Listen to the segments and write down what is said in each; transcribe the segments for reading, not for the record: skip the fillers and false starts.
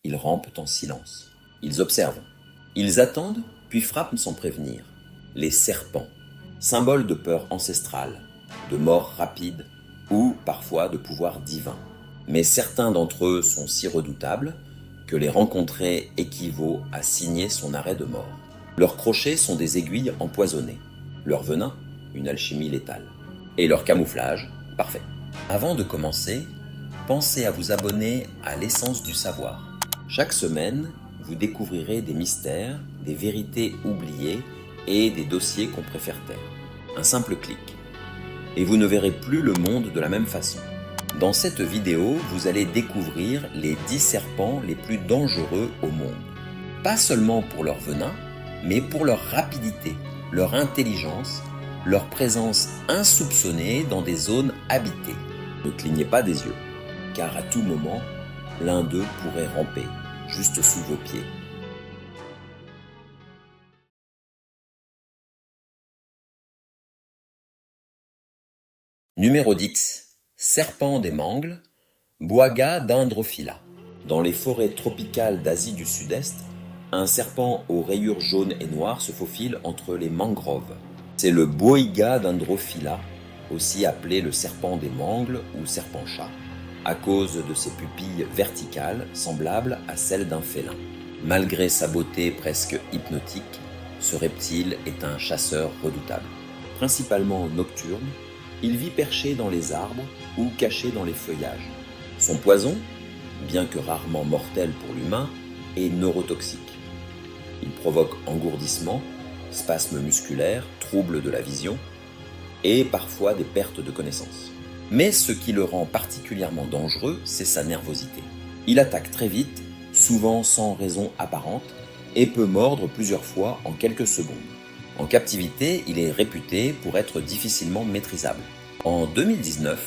Ils rampent en silence. Ils observent. Ils attendent, puis frappent sans prévenir. Les serpents, symbole de peur ancestrale, de mort rapide ou parfois de pouvoir divin. Mais certains d'entre eux sont si redoutables que les rencontrer équivaut à signer son arrêt de mort. Leurs crochets sont des aiguilles empoisonnées. Leur venin, une alchimie létale. Et leur camouflage, parfait. Avant de commencer, pensez à vous abonner à l'essence du savoir. Chaque semaine, vous découvrirez des mystères, des vérités oubliées et des dossiers qu'on préfère taire. Un simple clic. Et vous ne verrez plus le monde de la même façon. Dans cette vidéo, vous allez découvrir les 10 serpents les plus dangereux au monde. Pas seulement pour leur venin, mais pour leur rapidité, leur intelligence, leur présence insoupçonnée dans des zones habitées. Ne clignez pas des yeux, car à tout moment, l'un d'eux pourrait ramper, juste sous vos pieds. Numéro 10. Serpent des mangles, Boiga dendrophila. Dans les forêts tropicales d'Asie du Sud-Est, un serpent aux rayures jaunes et noires se faufile entre les mangroves. C'est le Boiga dendrophila, aussi appelé le serpent des mangles ou serpent-chat, à cause de ses pupilles verticales semblables à celles d'un félin. Malgré sa beauté presque hypnotique, ce reptile est un chasseur redoutable. Principalement nocturne, il vit perché dans les arbres ou caché dans les feuillages. Son poison, bien que rarement mortel pour l'humain, est neurotoxique. Il provoque engourdissement, spasmes musculaires, troubles de la vision et parfois des pertes de connaissance. Mais ce qui le rend particulièrement dangereux, c'est sa nervosité. Il attaque très vite, souvent sans raison apparente, et peut mordre plusieurs fois en quelques secondes. En captivité, il est réputé pour être difficilement maîtrisable. En 2019,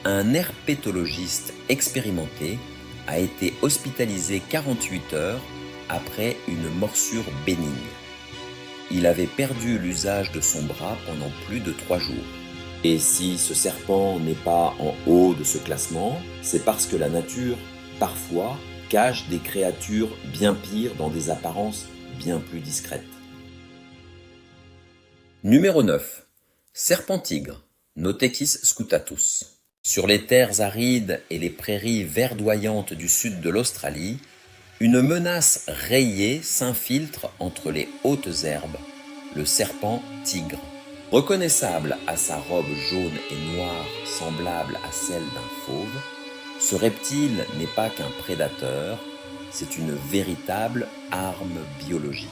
un herpétologiste expérimenté a été hospitalisé 48 heures après une morsure bénigne. Il avait perdu l'usage de son bras pendant plus de 3 jours. Et si ce serpent n'est pas en haut de ce classement, c'est parce que la nature, parfois, cache des créatures bien pires dans des apparences bien plus discrètes. Numéro 9. Serpent-tigre, Notechis scutatus. Sur les terres arides et les prairies verdoyantes du sud de l'Australie, une menace rayée s'infiltre entre les hautes herbes, le serpent-tigre. Reconnaissable à sa robe jaune et noire semblable à celle d'un fauve, ce reptile n'est pas qu'un prédateur, c'est une véritable arme biologique.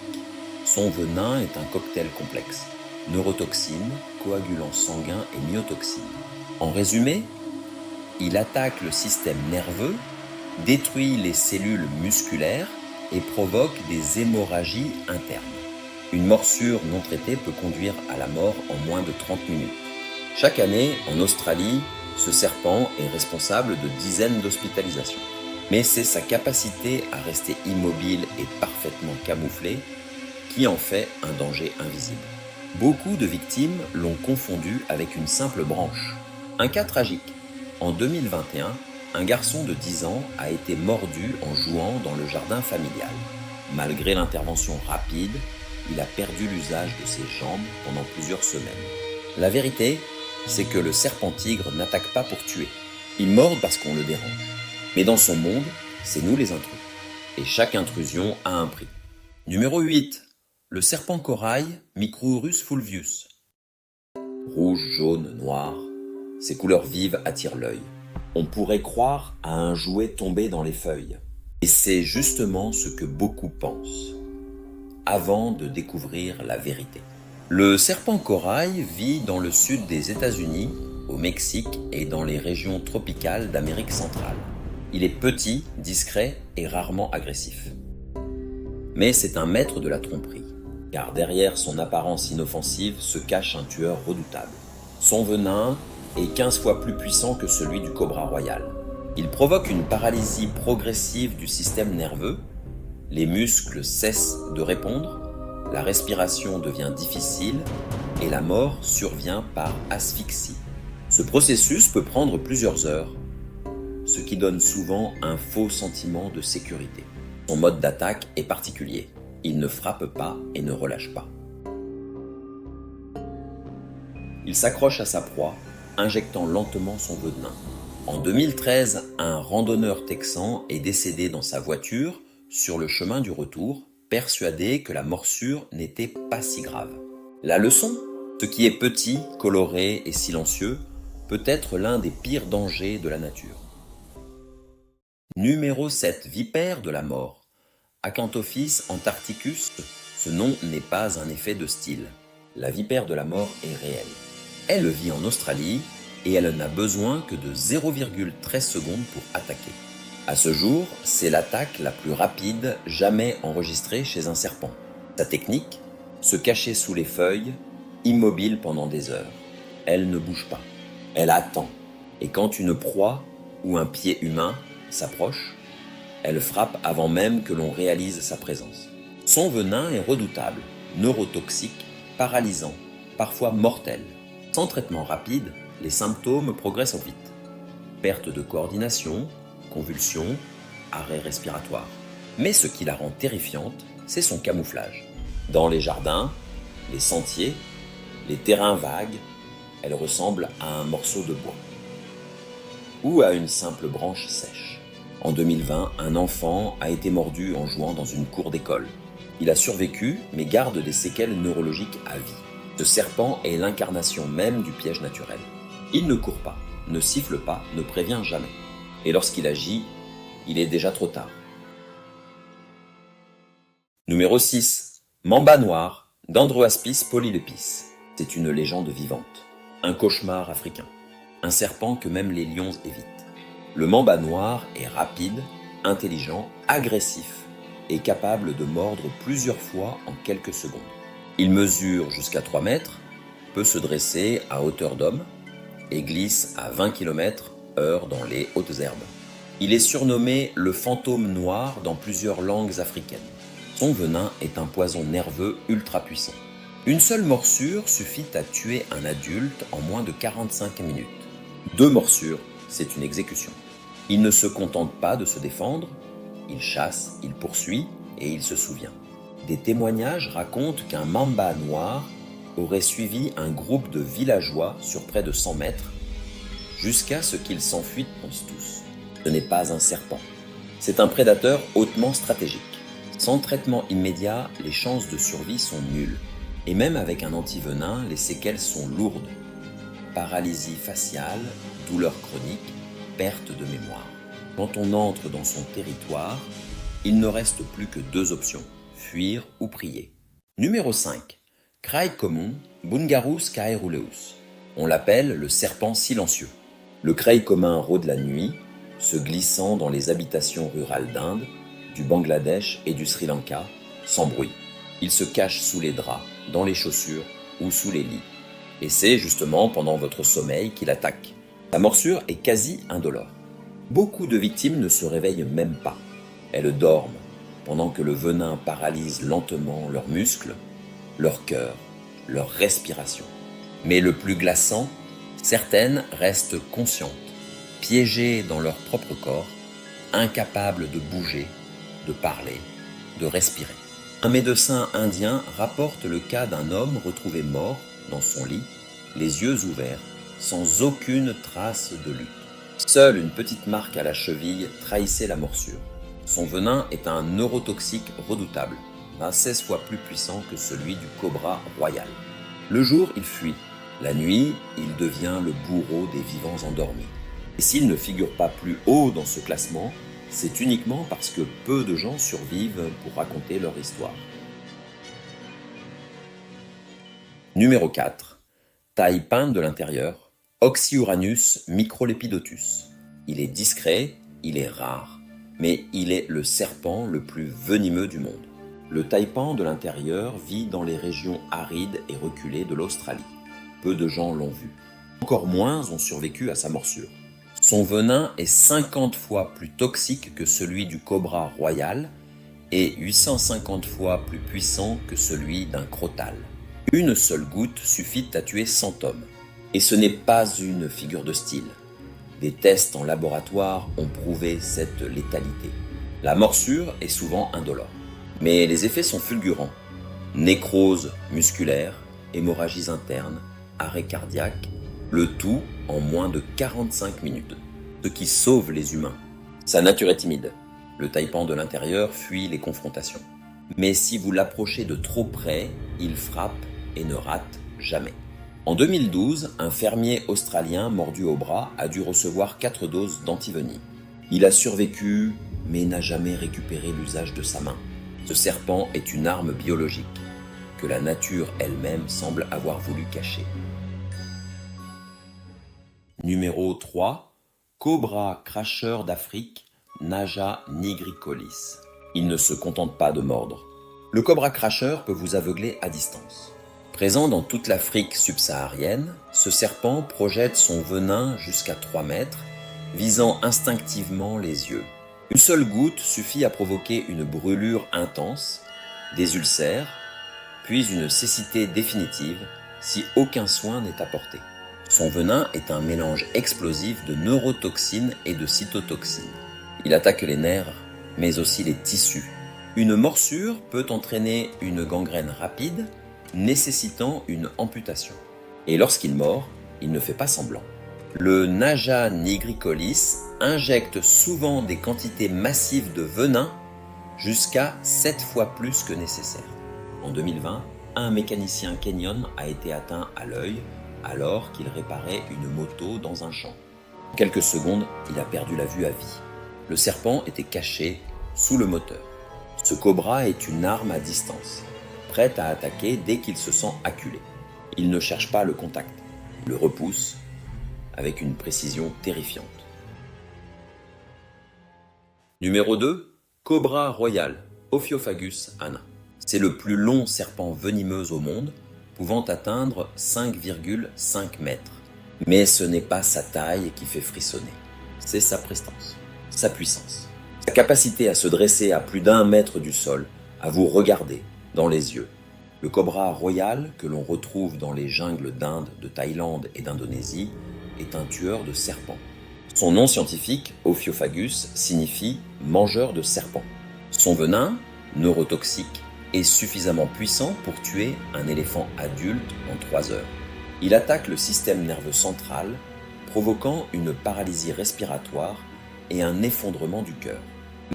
Son venin est un cocktail complexe. Neurotoxines, coagulants sanguins et myotoxines. En résumé, il attaque le système nerveux, détruit les cellules musculaires et provoque des hémorragies internes. Une morsure non traitée peut conduire à la mort en moins de 30 minutes. Chaque année, en Australie, ce serpent est responsable de dizaines d'hospitalisations. Mais c'est sa capacité à rester immobile et parfaitement camouflé qui en fait un danger invisible. Beaucoup de victimes l'ont confondu avec une simple branche. Un cas tragique. En 2021, un garçon de 10 ans a été mordu en jouant dans le jardin familial. Malgré l'intervention rapide, il a perdu l'usage de ses jambes pendant plusieurs semaines. La vérité, c'est que le serpent-tigre n'attaque pas pour tuer. Il mord parce qu'on le dérange. Mais dans son monde, c'est nous les intrus. Et chaque intrusion a un prix. Numéro 8. Le serpent corail, Microurus fulvius. Rouge, jaune, noir, ces couleurs vives attirent l'œil. On pourrait croire à un jouet tombé dans les feuilles. Et c'est justement ce que beaucoup pensent, avant de découvrir la vérité. Le serpent corail vit dans le sud des États-Unis, au Mexique et dans les régions tropicales d'Amérique centrale. Il est petit, discret et rarement agressif. Mais c'est un maître de la tromperie, car derrière son apparence inoffensive se cache un tueur redoutable. Son venin est 15 fois plus puissant que celui du cobra royal. Il provoque une paralysie progressive du système nerveux, les muscles cessent de répondre, la respiration devient difficile et la mort survient par asphyxie. Ce processus peut prendre plusieurs heures, ce qui donne souvent un faux sentiment de sécurité. Son mode d'attaque est particulier. Il ne frappe pas et ne relâche pas. Il s'accroche à sa proie, injectant lentement son venin. En 2013, un randonneur texan est décédé dans sa voiture sur le chemin du retour, persuadé que la morsure n'était pas si grave. La leçon ? Ce qui est petit, coloré et silencieux peut être l'un des pires dangers de la nature. Numéro 7. Vipère de la mort. Acanthopsis antarcticus, ce nom n'est pas un effet de style. La vipère de la mort est réelle. Elle vit en Australie et elle n'a besoin que de 0,13 secondes pour attaquer. À ce jour, c'est l'attaque la plus rapide jamais enregistrée chez un serpent. Sa technique ? Se cacher sous les feuilles, immobile pendant des heures. Elle ne bouge pas. Elle attend. Et quand une proie ou un pied humain s'approche, elle frappe avant même que l'on réalise sa présence. Son venin est redoutable, neurotoxique, paralysant, parfois mortel. Sans traitement rapide, les symptômes progressent vite. Perte de coordination, convulsions, arrêt respiratoire. Mais ce qui la rend terrifiante, c'est son camouflage. Dans les jardins, les sentiers, les terrains vagues, elle ressemble à un morceau de bois ou à une simple branche sèche. En 2020, un enfant a été mordu en jouant dans une cour d'école. Il a survécu, mais garde des séquelles neurologiques à vie. Ce serpent est l'incarnation même du piège naturel. Il ne court pas, ne siffle pas, ne prévient jamais. Et lorsqu'il agit, il est déjà trop tard. Numéro 6. Mamba noir, Dendroaspis polylepis. C'est une légende vivante. Un cauchemar africain. Un serpent que même les lions évitent. Le mamba noir est rapide, intelligent, agressif et capable de mordre plusieurs fois en quelques secondes. Il mesure jusqu'à 3 mètres, peut se dresser à hauteur d'homme et glisse à 20 km/h dans les hautes herbes. Il est surnommé le fantôme noir dans plusieurs langues africaines. Son venin est un poison nerveux ultra puissant. Une seule morsure suffit à tuer un adulte en moins de 45 minutes. 2 morsures, c'est une exécution. Il ne se contente pas de se défendre, il chasse, il poursuit et il se souvient. Des témoignages racontent qu'un mamba noir aurait suivi un groupe de villageois sur près de 100 mètres jusqu'à ce qu'ils s'enfuient tous. Ce n'est pas un serpent, c'est un prédateur hautement stratégique. Sans traitement immédiat, les chances de survie sont nulles. Et même avec un antivenin, les séquelles sont lourdes. Paralysie faciale, douleurs chroniques, perte de mémoire. Quand on entre dans son territoire, il ne reste plus que 2 options, fuir ou prier. Numéro 5. Craï Bungarus caeruleus. On l'appelle le serpent silencieux. Le craï commun rôde la nuit, se glissant dans les habitations rurales d'Inde, du Bangladesh et du Sri Lanka, sans bruit. Il se cache sous les draps, dans les chaussures ou sous les lits. Et c'est justement pendant votre sommeil qu'il attaque. Sa morsure est quasi indolore. Beaucoup de victimes ne se réveillent même pas. Elles dorment, pendant que le venin paralyse lentement leurs muscles, leur cœur, leur respiration. Mais le plus glaçant, certaines restent conscientes, piégées dans leur propre corps, incapables de bouger, de parler, de respirer. Un médecin indien rapporte le cas d'un homme retrouvé mort dans son lit, les yeux ouverts, sans aucune trace de lutte. Seule une petite marque à la cheville trahissait la morsure. Son venin est un neurotoxique redoutable, 16 fois plus puissant que celui du cobra royal. Le jour, il fuit. La nuit, il devient le bourreau des vivants endormis. Et s'il ne figure pas plus haut dans ce classement, c'est uniquement parce que peu de gens survivent pour raconter leur histoire. Numéro 4. Taille-pin de l'intérieur, Oxyuranus microlepidotus. Il est discret, il est rare, mais il est le serpent le plus venimeux du monde. Le taille-pin de l'intérieur vit dans les régions arides et reculées de l'Australie. Peu de gens l'ont vu. Encore moins ont survécu à sa morsure. Son venin est 50 fois plus toxique que celui du cobra royal et 850 fois plus puissant que celui d'un crotal. Une seule goutte suffit à tuer 100 hommes. Et ce n'est pas une figure de style. Des tests en laboratoire ont prouvé cette létalité. La morsure est souvent indolore, mais les effets sont fulgurants. Nécrose musculaire, hémorragies internes, arrêt cardiaque, le tout en moins de 45 minutes, ce qui sauve les humains. Sa nature est timide. Le taipan de l'intérieur fuit les confrontations. Mais si vous l'approchez de trop près, il frappe et ne rate jamais. En 2012, un fermier australien mordu au bras a dû recevoir 4 doses d'antivenin. Il a survécu, mais n'a jamais récupéré l'usage de sa main. Ce serpent est une arme biologique que la nature elle-même semble avoir voulu cacher. Numéro 3. Cobra cracheur d'Afrique, Naja nigricolis. Il ne se contente pas de mordre. Le cobra cracheur peut vous aveugler à distance. Présent dans toute l'Afrique subsaharienne, ce serpent projette son venin jusqu'à 3 mètres, visant instinctivement les yeux. Une seule goutte suffit à provoquer une brûlure intense, des ulcères, puis une cécité définitive si aucun soin n'est apporté. Son venin est un mélange explosif de neurotoxines et de cytotoxines. Il attaque les nerfs, mais aussi les tissus. Une morsure peut entraîner une gangrène rapide, nécessitant une amputation. Et lorsqu'il mord, il ne fait pas semblant. Le Naja nigricolis injecte souvent des quantités massives de venin, jusqu'à 7 fois plus que nécessaire. En 2020, un mécanicien kenyan a été atteint à l'œil alors qu'il réparait une moto dans un champ. En quelques secondes, il a perdu la vue à vie. Le serpent était caché sous le moteur. Ce cobra est une arme à distance, prête à attaquer dès qu'il se sent acculé. Il ne cherche pas le contact, il le repousse avec une précision terrifiante. Numéro 2. Cobra royal, Ophiopagus anna. C'est le plus long serpent venimeux au monde, pouvant atteindre 5,5 mètres. Mais ce n'est pas sa taille qui fait frissonner, c'est sa prestance, sa puissance. Sa capacité à se dresser à plus d'1 mètre du sol, à vous regarder dans les yeux. Le cobra royal, que l'on retrouve dans les jungles d'Inde, de Thaïlande et d'Indonésie, est un tueur de serpents. Son nom scientifique, Ophiopagus, signifie « mangeur de serpents ». Son venin, neurotoxique, est suffisamment puissant pour tuer un éléphant adulte en 3 heures. Il attaque le système nerveux central, provoquant une paralysie respiratoire et un effondrement du cœur.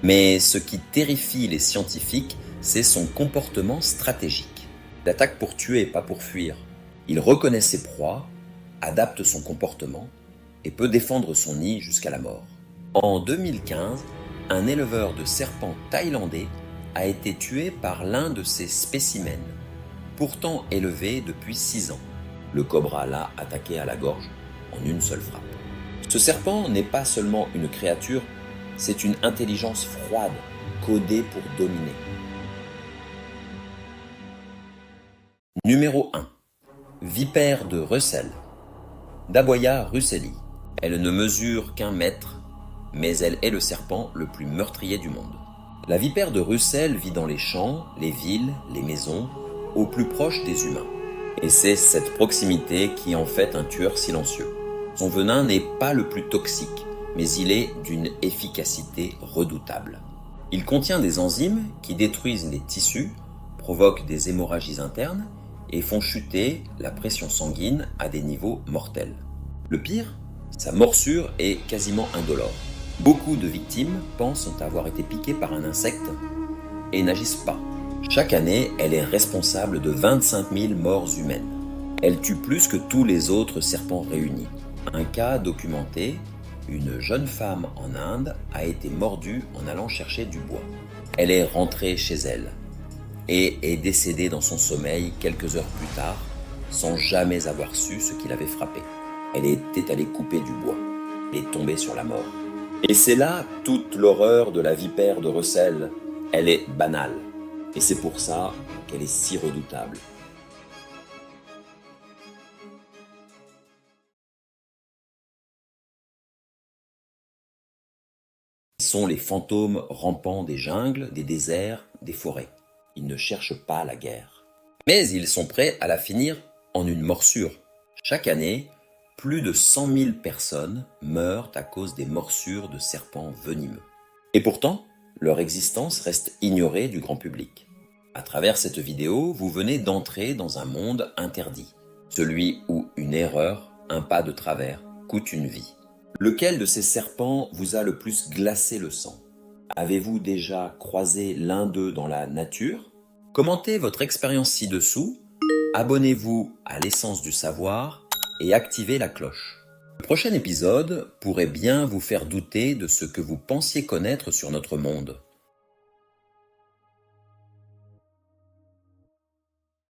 Mais ce qui terrifie les scientifiques, c'est son comportement stratégique. Il attaque pour tuer, pas pour fuir. Il reconnaît ses proies, adapte son comportement et peut défendre son nid jusqu'à la mort. En 2015, un éleveur de serpents thaïlandais a été tué par l'un de ses spécimens, pourtant élevé depuis 6 ans. Le cobra l'a attaqué à la gorge en une seule frappe. Ce serpent n'est pas seulement une créature, c'est une intelligence froide, codée pour dominer. Numéro 1. Vipère de Russell, Daboia russelli. Elle ne mesure qu'1 mètre, mais elle est le serpent le plus meurtrier du monde. La vipère de Russell vit dans les champs, les villes, les maisons, au plus proche des humains. Et c'est cette proximité qui en fait un tueur silencieux. Son venin n'est pas le plus toxique, mais il est d'une efficacité redoutable. Il contient des enzymes qui détruisent les tissus, provoquent des hémorragies internes et font chuter la pression sanguine à des niveaux mortels. Le pire, sa morsure est quasiment indolore. Beaucoup de victimes pensent avoir été piquées par un insecte et n'agissent pas. Chaque année, elle est responsable de 25 000 morts humaines. Elle tue plus que tous les autres serpents réunis. Un cas documenté, une jeune femme en Inde a été mordue en allant chercher du bois. Elle est rentrée chez elle et est décédée dans son sommeil quelques heures plus tard, sans jamais avoir su ce qui l'avait frappée. Elle était allée couper du bois et est tombée sur la mort. Et c'est là toute l'horreur de la vipère de Russell. Elle est banale. Et c'est pour ça qu'elle est si redoutable. Ils sont les fantômes rampants des jungles, des déserts, des forêts. Ils ne cherchent pas la guerre. Mais ils sont prêts à la finir en une morsure. Chaque année, plus de 100 000 personnes meurent à cause des morsures de serpents venimeux. Et pourtant, leur existence reste ignorée du grand public. À travers cette vidéo, vous venez d'entrer dans un monde interdit, celui où une erreur, un pas de travers, coûte une vie. Lequel de ces serpents vous a le plus glacé le sang? Avez-vous déjà croisé l'un d'eux dans la nature? Commentez votre expérience ci-dessous, abonnez-vous à l'essence du savoir et activez la cloche. Le prochain épisode pourrait bien vous faire douter de ce que vous pensiez connaître sur notre monde.